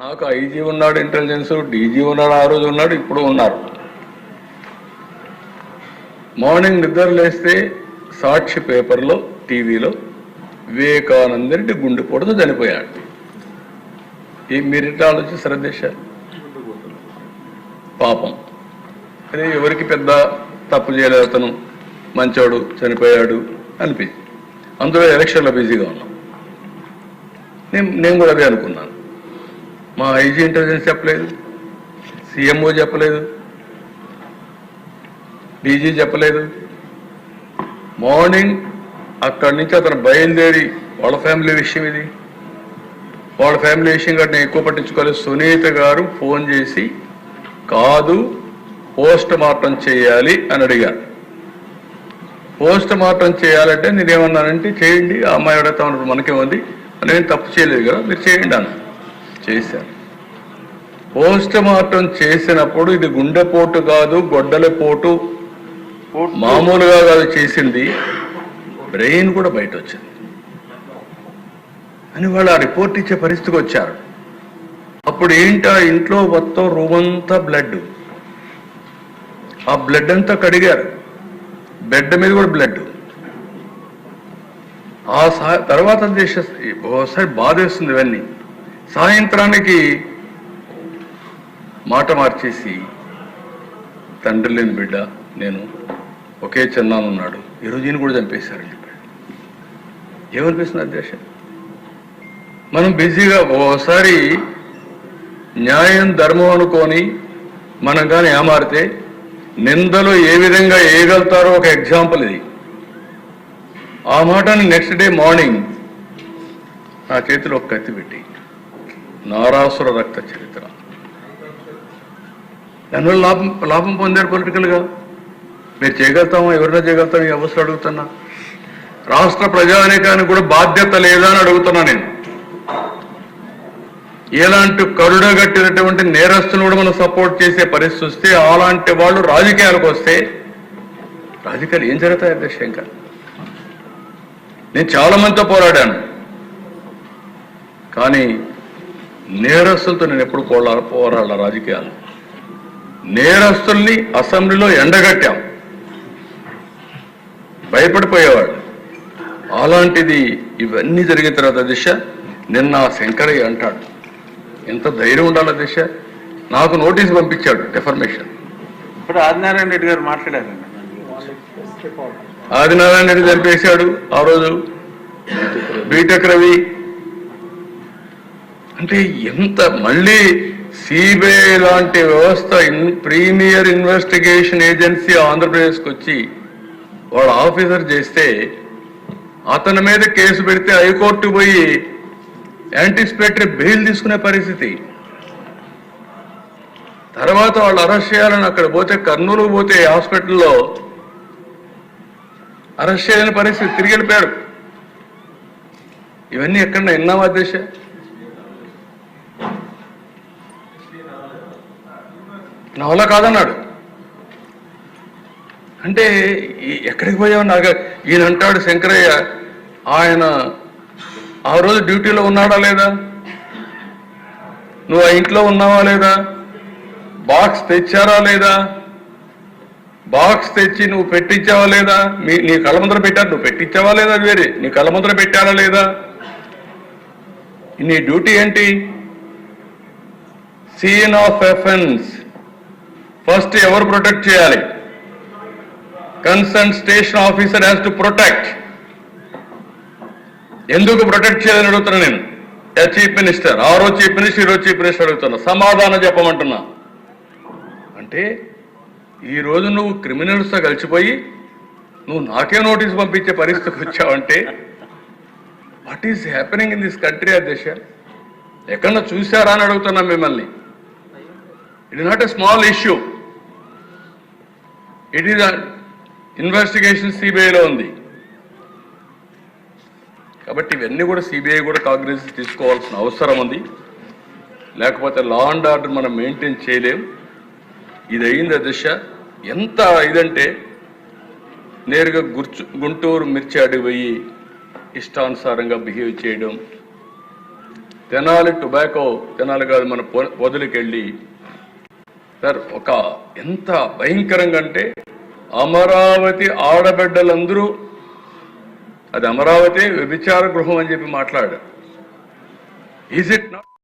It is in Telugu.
నాకు ఐజీ ఉన్నాడు, ఇంటెలిజెన్స్ డీజీ ఉన్నాడు, ఆ రోజు ఉన్నాడు, ఇప్పుడు ఉన్నారు. మార్నింగ్ నిద్ర లేస్తే సాక్షి పేపర్లో టీవీలో వివేకానంద రెడ్డి గుండెపోటుతో చనిపోయాడు. మీరు ఎట్లా ఆలోచిస్తారు దిశ? పాపం అదే ఎవరికి పెద్ద తప్పు చేయలేదు, అతను మంచోడు చనిపోయాడు అనిపించి అందులో ఎలక్షన్లో బిజీగా ఉన్నాం. నేను కూడా అదే అనుకున్నాను. మా ఐజీ ఇంటెలిజెన్స్ చెప్పలేదు, సీఎంఓ చెప్పలేదు, డీజీ చెప్పలేదు. మార్నింగ్ అక్కడి నుంచి అతను బయలుదేరి వాళ్ళ ఫ్యామిలీ విషయం ఇది, వాళ్ళ ఫ్యామిలీ విషయం కంటే నేను ఎక్కువ పట్టించుకోలేదు. సునీత గారు ఫోన్ చేసి కాదు పోస్ట్ మార్టం చేయాలి అని అడిగారు. పోస్ట్ మార్టం చేయాలంటే నేనేమన్నానంటే చేయండి, ఆ అమ్మాయి అడుగుతా ఉన్నప్పుడు మనకేముంది, నేను తప్పు చేయలేదు కదా, మీరు చేయండి అన్న. చేశాను. పోస్ట్ మార్టం చేసినప్పుడు ఇది గుండెపోటు కాదు, గొడ్డలిపోటు మామూలుగా కాదు చేసింది, బ్రెయిన్ కూడా బయట వచ్చింది అని వాళ్ళు ఆ రిపోర్ట్ ఇచ్చే పరిస్థితికి వచ్చారు. అప్పుడు ఏంటా ఇంట్లో మొత్తం రూమ్ అంతా బ్లడ్, ఆ బ్లడ్ అంతా కడిగారు, బెడ్ మీద కూడా బ్లడ్. ఆ తర్వాత ఒకసారి బాధేస్తుంది ఇవన్నీ. సాయంత్రానికి మాట మార్చేసి తండ్రి లేని బిడ్డ నేను, ఒకే చిన్నానున్నాడు, ఈరోజు ఈయన కూడా చంపేశారని చెప్పాడు. ఏమనిపిస్తుంది అధ్యక్ష? మనం బిజీగా ఓసారి న్యాయం ధర్మం అనుకొని మనం కానీ ఏమారితే నిందలు ఏ విధంగా వేయగలుగుతారో ఒక ఎగ్జాంపుల్ ఇది. ఆ మాటని నెక్స్ట్ డే మార్నింగ్ నా చేతిలో ఒక కత్తి పెట్టి నారాసుర రక్త చరిత్ర, దానివల్ల లాభం పొందారు పొలిటికల్గా. మీరు చేయగలుగుతామా? ఎవరైనా చేయగలుగుతాం? ఈ అవసరం అడుగుతున్నా. రాష్ట్ర ప్రజానీకానికి కూడా బాధ్యత లేదా అని అడుగుతున్నా నేను. ఎలాంటి కరుడగట్టినటువంటి నేరస్తులను కూడా మనం సపోర్ట్ చేసే పరిస్థితి వస్తే, అలాంటి వాళ్ళు రాజకీయాలకు వస్తే రాజకీయాలు ఏం జరుగుతాయి అధ్యక్ష? ఇంకా నేను చాలా మందితో పోరాడాను, కానీ నేరస్తులతో నేను ఎప్పుడు పోరాడాల? రాజకీయాలు నేరస్తుల్ని అసెంబ్లీలో ఎండగట్టాం, భయపడిపోయేవాడు. అలాంటిది ఇవన్నీ జరిగిన తర్వాత దిశ నిన్న శంకరయ్య అంటాడు, ఎంత ధైర్యం ఉండాలి దిశ. నాకు నోటీస్ పంపించాడు డెఫర్మేషన్. ఇప్పుడు ఆదినారాయణ రెడ్డి గారు మాట్లాడారు. ఆదినారాయణ రెడ్డి చంపేశాడు ఆ రోజు, బీటెక్ రవి. అంటే ఎంత మళ్ళీ సిబిఐ లాంటి వ్యవస్థ, ప్రీమియర్ ఇన్వెస్టిగేషన్ ఏజెన్సీ ఆంధ్రప్రదేశ్కి వచ్చి వాళ్ళ ఆఫీసర్ చేస్తే అతని మీద కేసు పెడితే హైకోర్టు పోయి యాంటిసిపేటరీ బెయిల్ తీసుకునే పరిస్థితి. తర్వాత వాళ్ళు అరెస్ట్ చేయాలని అక్కడ పోతే, కర్నూలుకు పోతే హాస్పిటల్లో అరెస్ట్ చేయని పరిస్థితి, తిరిగి వెళ్ళిపోయారు. ఇవన్నీ ఎక్కడన్నా విన్నామా అధ్యక్ష? నా వల్ల కాదన్నాడు. అంటే ఎక్కడికి పోయావు? నాకు ఈయన అంటాడు శంకరయ్య, ఆయన ఆ రోజు డ్యూటీలో ఉన్నాడా లేదా? నువ్వు ఆ ఇంట్లో ఉన్నావా లేదా? బాక్స్ తెచ్చారా లేదా? బాక్స్ తెచ్చి నువ్వు పెట్టించావా లేదా? నీ కళ్ళ ముందర పెట్టారు, నువ్వు పెట్టించావా లేదా? అది వేరే, నీ కళ్ళ ముందర పెట్టారా లేదా? నీ డ్యూటీ ఏంటి? సీన్ ఆఫ్ అఫెన్స్ ఫస్ట్ ఎవరు ప్రొటెక్ట్ చేయాలి? Concern station officer has to protect. ఎందుకు ప్రొటెక్ట్ చేయాలని అడుగుతున్నా నేను. చీఫ్ మినిస్టర్, ఆ రోజు చీఫ్ మినిస్టర్, ఈరోజు చీఫ్ మినిస్టర్ అడుగుతున్నా, సమాధానం చెప్పమంటున్నా. అంటే ఈరోజు నువ్వు క్రిమినల్స్తో కలిసిపోయి నువ్వు నాకే నోటీస్ పంపించే పరిస్థితికి వచ్చావంటే what is happening in this country అధ్యక్ష? ఎక్కడన్నా చూసారా అని అడుగుతున్నా మిమ్మల్ని. It is not a small issue, it is investigation సిబిఐలో ఉంది. కాబట్టి ఇవన్నీ కూడా సిబిఐ కూడా కాగ్నిజెన్స్ తీసుకోవాల్సిన అవసరం ఉంది. లేకపోతే లా అండ్ ఆర్డర్ మనం మెయింటైన్ చేయలేం. ఇది అయింది అధ్యక్ష. ఎంత ఇదంటే నేరుగా గుంటూరు మిర్చి అడిగి పోయి ఇష్టానుసారంగా బిహేవ్ చేయడం, తెనాలి టొబాకో, తెనాలి కాదు మన పొదలికి వెళ్ళి సార్ ఒక ఎంత భయంకరంగా అంటే అమరావతి ఆడబిడ్డలందరూ అది అమరావతి వ్యభిచార గృహం అని చెప్పి మాట్లాడారు. Is it not